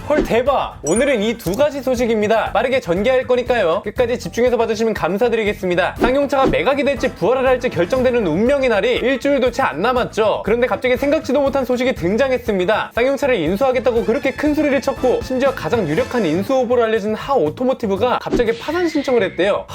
헐 대박! 오늘은 이 두 가지 소식입니다. 빠르게 전개할 거니까요. 끝까지 집중해서 봐주시면 감사드리겠습니다. 쌍용차가 매각이 될지 부활을 할지 결정되는 운명의 날이 일주일도 채 안 남았죠. 그런데 갑자기 생각지도 못한 소식이 등장했습니다. 쌍용차를 인수하겠다고 그렇게 큰 소리를 쳤고 심지어 가장 유력한 인수 후보로 알려진 하 오토모티브가 갑자기 파산 신청을 했대요.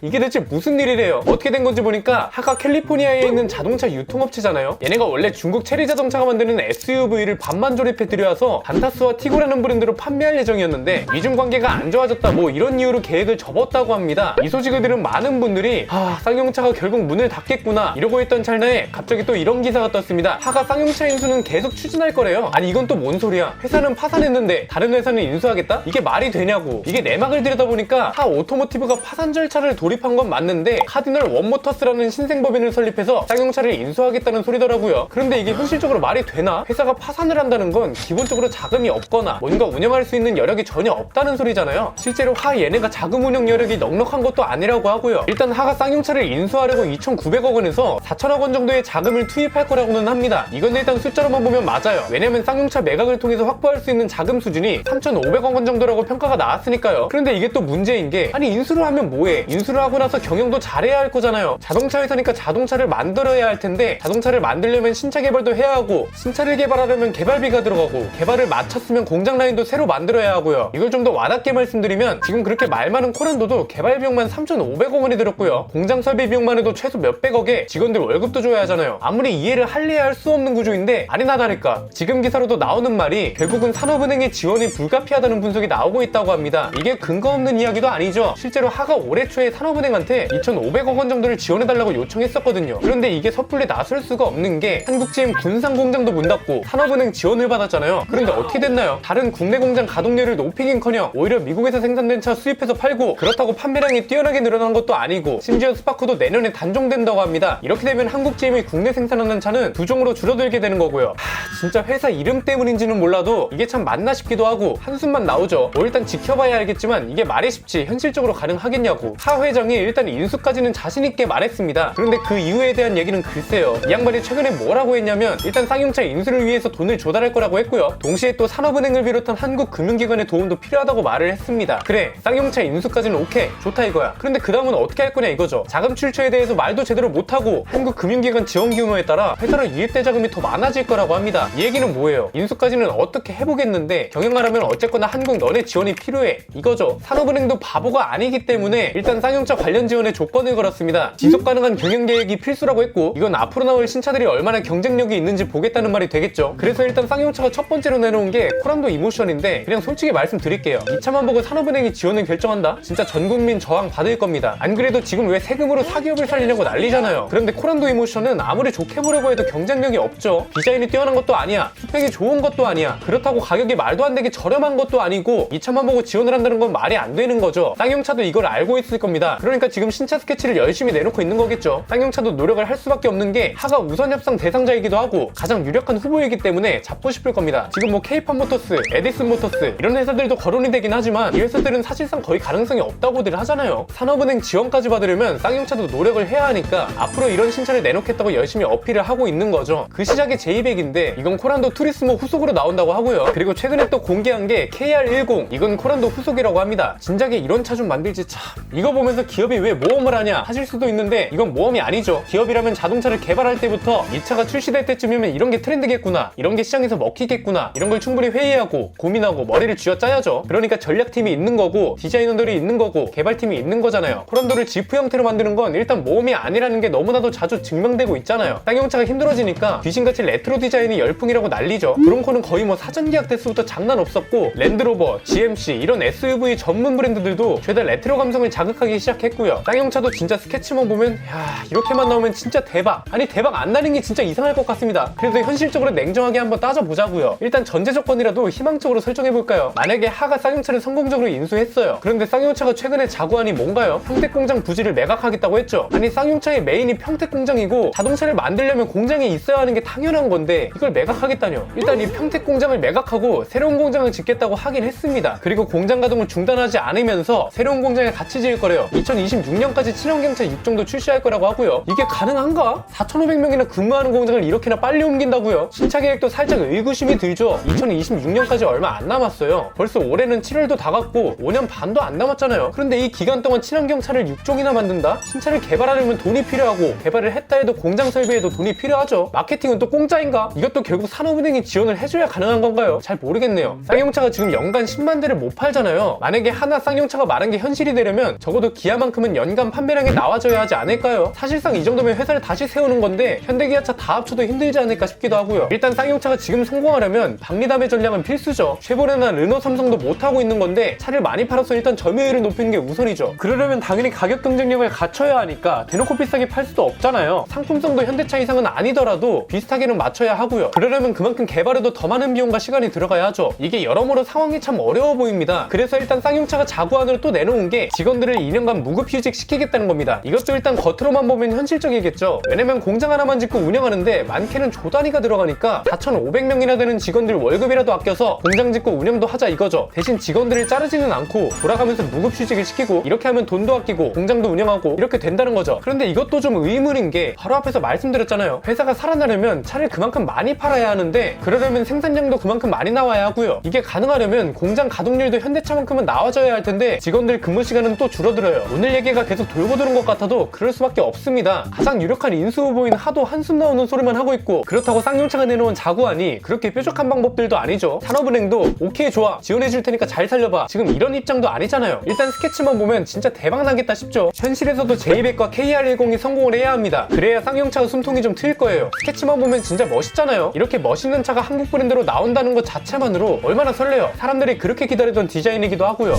이게 대체 무슨 일이래요? 어떻게 된 건지 보니까 하가 캘리포니아에 있는 자동차 유통업체잖아요. 얘네가 원래 중국 체리 자동차가 만드는 SUV를 반만 조립해 들여와서 단타스와 티고라는 브랜드로 판매할 예정이었는데 미중 관계가 안 좋아졌다 뭐 이런 이유로 계획을 접었다고 합니다. 이 소식을 들은 많은 분들이 쌍용차가 결국 문을 닫겠구나 이러고 있던 찰나에 갑자기 또 이런 기사가 떴습니다. 하가 쌍용차 인수는 계속 추진할 거래요. 아니 이건 또 뭔 소리야? 회사는 파산했는데 다른 회사는 인수하겠다? 이게 말이 되냐고. 이게 내막을 들여다보니까 하 오토모티브가 파산 절차를 돌입한 건 맞는데 카디널 원모터스라는 신생법인을 설립해서 쌍용차를 인수하겠다는 소리더라고요. 그런데 이게 현실적으로 말이 되나? 회사가 파산을 한다는 건 기본적으로 자금이 없거나 뭔가 운영할 수 있는 여력이 전혀 없다는 소리잖아요. 실제로 하 얘네가 자금 운영 여력이 넉넉한 것도 아니라고 하고요. 일단 하가 쌍용차를 인수하려고 2,900억 원에서 4,000억 원 정도의 자금을 투입할 거라고는 합니다. 이건 일단 숫자로만 보면 맞아요. 왜냐면 쌍용차 매각을 통해서 확보할 수 있는 자금 수준이 3,500억 원 정도라고 평가가 나왔으니까요. 그런데 이게 또 문제인 게 아니 인수를 하면 뭐해? 인수를 하고 나서 경영도 잘해야 할 거잖아요. 자동차 회사니까 자동차를 만들어야 할 텐데 자동차를 만들려면 신차 개발도 해야 하고 신차를 개발하려면 개발비가 들어가고 개발을 마쳤으면 공장 라인도 새로 만들어야 하고요. 이걸 좀 더 와닿게 말씀드리면 지금 그렇게 말 많은 코란도도 개발 비용만 3,500억 원이 들었고요. 공장 설비 비용만 해도 최소 몇백억에 직원들 월급도 줘야 하잖아요. 아무리 이해를 할래야 할 수 없는 구조인데 아니나 다를까 지금 기사로도 나오는 말이 결국은 산업은행의 지원이 불가피하다는 분석이 나오고 있다고 합니다. 이게 근거 없는 이야기도 아니죠. 실제로 하가 올해 초에 산업은행한테 2,500억 원 정도를 지원해달라고 요청했었거든요. 그런데 이게 섣불리 나설 수가 없는 게 한국GM 군산 공장도 문 닫고 산업은행 지원을 받았잖아요. 그런데 어떻게 됐나요? 다른 국내 공장 가동률을 높이긴커녕 오히려 미국에서 생산된 차 수입해서 팔고 그렇다고 판매량이 뛰어나게 늘어난 것도 아니고 심지어 스파크도 내년에 단종된다고 합니다. 이렇게 되면 한국GM이 국내 생산하는 차는 두 종으로 줄어들게 되는 거고요. 진짜 회사 이름 때문인지는 몰라도 이게 참 맞나 싶기도 하고 한숨만 나오죠. 뭐 일단 지켜봐야 알겠지만 이게 말이 쉽지 현실적으로 가능하겠냐고. 하 회장이 일단 인수까지는 자신있게 말했습니다. 그런데 그 이유에 대한 얘기는 글쎄요. 이 양반이 최근에 뭐라고 했냐면 일단 쌍용차 인수를 위해서 돈을 조달할 거라고 했고요. 동시에 또 산업은행을 비롯한 한국 금융기관의 도움도 필요하다고 말을 했습니다. 그래 쌍용차 인수까지는 오케이 좋다 이거야. 그런데 그 다음은 어떻게 할 거냐 이거죠. 자금 출처에 대해서 말도 제대로 못하고 한국 금융기관 지원 규모에 따라 회사로 유입대 자금이 더 많아질 거라고 합니다. 이 얘기는 뭐예요? 인수까지는 어떻게 해보겠는데 경영하려면 어쨌거나 한국 너네 지원이 필요해 이거죠. 산업은행도 바보가 아니기 때문에 일단 쌍용차 관련 지원에 조건을 걸었습니다. 지속가능한 경영계획이 필수라고 했고 이건 앞으로 나올 신차들이 얼마나 경쟁력이 있는지 보겠다는 말이 되겠죠. 그래서 일단 쌍용차가 첫 번째로 내놓은 게 코란도 이모션인데 그냥 솔직히 말씀드릴게요. 이 차만 보고 산업은행이 지원을 결정한다? 진짜 전국민 저항 받을 겁니다. 안 그래도 지금 왜 세금으로 사기업을 살리려고 난리잖아요. 그런데 코란도 이모션은 아무리 좋게 보려고 해도 경쟁력이 없죠. 디자인이 뛰어난 것도 아니야. 스펙이 좋은 것도 아니야. 그렇다고 가격이 말도 안 되게 저렴한 것도 아니고 이 차만 보고 지원을 한다는 건 말이 안 되는 거죠. 쌍용차도 이걸 알고 있을 겁니다. 그러니까 지금 신차 스케치를 열심히 내놓고 있는 거겠죠. 쌍용차도 노력을 할 수밖에 없는 게 하가 우선 협상 대상자이기도 하고 가장 유력한 후보이기 때문에 잡고 싶을 겁니다. 지금 뭐 K-팝 모터스, 에디슨 모터스 이런 회사들도 거론이 되긴 하지만 이 회사들은 사실상 거의 가능성이 없다고들 하잖아요. 산업은행 지원까지 받으려면 쌍용차도 노력을 해야 하니까 앞으로 이런 신차를 내놓겠다고 열심히 어필을 하고 있는 거죠. 그 시작이 J200인데 이건 코란도 투리스모 후속으로 나온다고 하고요. 그리고 최근에 또 공개한 게 KR10 이건 코란도 후속이라고 합니다. 진작에 이런 차 좀 만들지 참. 이거 보면서 기업이 왜 모험을 하냐 하실 수도 있는데 이건 모험이 아니죠. 기업이라면 자동차를 개발할 때부터 이 차가 출시될 때쯤이면 이런 게 트렌드겠구나 이런 게 시장에서 먹히겠구나 이런 걸 충분히 회의하고 고민하고 머리를 쥐어짜야죠. 그러니까 전략팀이 있는 거고 디자이너들이 있는 거고 개발팀이 있는 거잖아요. 코란도를 지프 형태로 만드는 건 일단 모험이 아니라는 게 너무나도 자주 증명되고 있잖아요. 쌍용차가 힘들어지니까 귀신같이 레트로 디자인이 열풍이라고 난리죠. 브론코는 거의 뭐 사전 계약 때부터 장난 없었고 랜드로버, GMC 이런 SUV 전문 브랜드들도 죄다 레트로 감성을 자극하기 시작했고요. 쌍용차도 진짜 스케치만 보면 야 이렇게만 나오면 진짜 대박. 아니 대박 안 나는 게 진짜 이상할 것 같습니다. 그래서 현실적으로 냉정하게 한번 따져보자고요. 일단 전제 조건이라도 희망적으로 설정해볼까요? 만약에 하가 쌍용차를 성공적으로 인수했어요. 그런데 쌍용차가 최근에 자구안이 뭔가요? 평택공장 부지를 매각하겠다고 했죠. 아니 쌍용차의 메인이 평택공장이고 자동차를 만들려면 공장이 있어야 하는 게 당연한 건데 이걸 매각하겠다뇨. 일단 이 평택공장을 매각하고 새로운 공장을 짓겠다고 하긴 했습니다. 그리고 공장 가동을 중단하지 않으면서 새로운 공장에 같이 지을 거래요. 2026년까지 친환경차 6종도 출시할 거라고 하고요. 이게 가능한가? 4,500명이나 근무하는 공장을 이렇게나 빨리 옮긴다고요? 신차 계획도 살짝 의구심이 들죠. 2026년까지 얼마 안 남았어요. 벌써 올해는 7월도 다 갔고 5년 반도 안 남았잖아요. 그런데 이 기간 동안 친환경 차를 6종이나 만든다? 신차를 개발하려면 돈이 필요하고 개발을 했다 해도 공장 설비에도 돈이 필요하죠. 마케팅은 또 공짜인가? 이것도 결국 산업은행이 지원을 해줘야 가능한 건가요? 잘 모르겠네요. 쌍용차가 지금 연간 10만 대를 못 팔잖아요. 만약에 하나 쌍용차가 말한 게 현실이 되려면 적어도 기아만큼은 연간 판매량이 나와줘야 하지 않을까요? 사실상 이 정도면 회사를 다시 세우는 건데 현대기아차 다 합쳐도 힘들지 않을까 싶기도 하고요. 일단 쌍용차가 지금 성공하려면 박리담의 전략은 필수죠. 쉐보레나 르노, 삼성도 못하고 있는 건데 차를 많이 팔아서 일단 점유율을 높이는 게 우선이죠. 그러려면 당연히 가격 경쟁력을 갖춰야 하니까 대놓고 비싸게 팔 수도 없잖아요. 상품성도 현대차 이상은 아니더라도 비슷하게는 맞춰야 하고요. 그러려면 그만큼 개발에도 더 많은 비용과 시간이 들어가야 하죠. 이게 여러모로 상황이 참 어려워 보입니다. 그래서 일단 쌍용차가 자구안으로 또 내놓은 게 직원들을 2년간 무급휴직 시키겠다는 겁니다. 이것도 일단 겉으로만 보면 현실적이겠죠. 왜냐면 공장 하나만 짓고 운영하는데 많게는 조 단위가 들어가니까 4,500명이나 되는 직원들 월급이라도 아껴서 공장 짓고 운영도 하자 이거죠. 대신 직원들을 자르지는 않고 돌아가면서 무급휴직을 시키고 이렇게 하면 돈도 아끼고 공장도 운영하고 이렇게 된다는 거죠. 그런데 이것도 좀 의문인 게 바로 앞에서 말씀드렸잖아요. 회사가 살아나려면 차를 그만큼 많이 팔아야 하는데 그러려면 생산량도 그만큼 많이 나와야 하고요. 이게 가능하려면 공장 가동률도 현대차만큼은 나와줘야 할 텐데 직원들 근무 시간은 또 줄어들어요. 오늘 얘기가 계속 돌고 도는 것 같아도 그럴 수밖에 없습니다. 가장 유력한 인수 후보인 하도 한숨 나오는 소리만 하고 있고 그렇다고 쌍용차가 내놓은 자구안이 그렇게 뾰족한 방법들도 아니죠. 산업은행도 오케이 좋아 지원해줄 테니까 잘 살려봐 지금 이런 입장도 아니잖아요. 일단 스케치만 보면 진짜 대박 나겠다 싶죠. 현실에서도 J100과 KR10이 성공을 해야 합니다. 그래야 쌍용차가 숨통이 좀 트일 거예요. 스케치만 보면 진짜 멋있잖아요. 이렇게 멋있는 차가 한국 브랜드로 나온다는 것 자체만으로 얼마나 설레요. 사람들이 그렇게 기다리던 디자인이기도 하고요.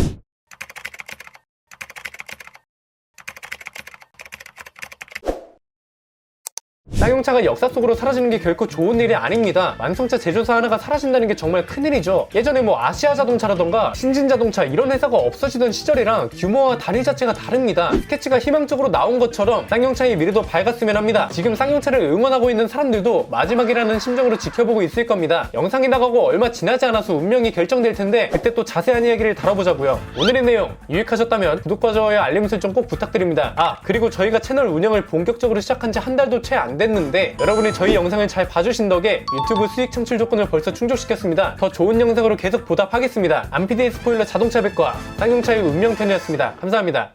쌍용차가 역사 속으로 사라지는 게 결코 좋은 일이 아닙니다. 완성차 제조사 하나가 사라진다는 게 정말 큰일이죠. 예전에 뭐 아시아 자동차라던가 신진 자동차 이런 회사가 없어지던 시절이랑 규모와 단위 자체가 다릅니다. 스케치가 희망적으로 나온 것처럼 쌍용차의 미래도 밝았으면 합니다. 지금 쌍용차를 응원하고 있는 사람들도 마지막이라는 심정으로 지켜보고 있을 겁니다. 영상이 나가고 얼마 지나지 않아서 운명이 결정될 텐데 그때 또 자세한 이야기를 다뤄보자고요. 오늘의 내용 유익하셨다면 구독과 좋아요 알림 설정 꼭 부탁드립니다. 그리고 저희가 채널 운영을 본격적으로 시작한 지 한 달도 채 안 됐는데 여러분이 저희 영상을 잘 봐주신 덕에 유튜브 수익 창출 조건을 벌써 충족시켰습니다. 더 좋은 영상으로 계속 보답하겠습니다. 안피디의 스포일러 자동차 백과 쌍용차의 운명편이었습니다. 감사합니다.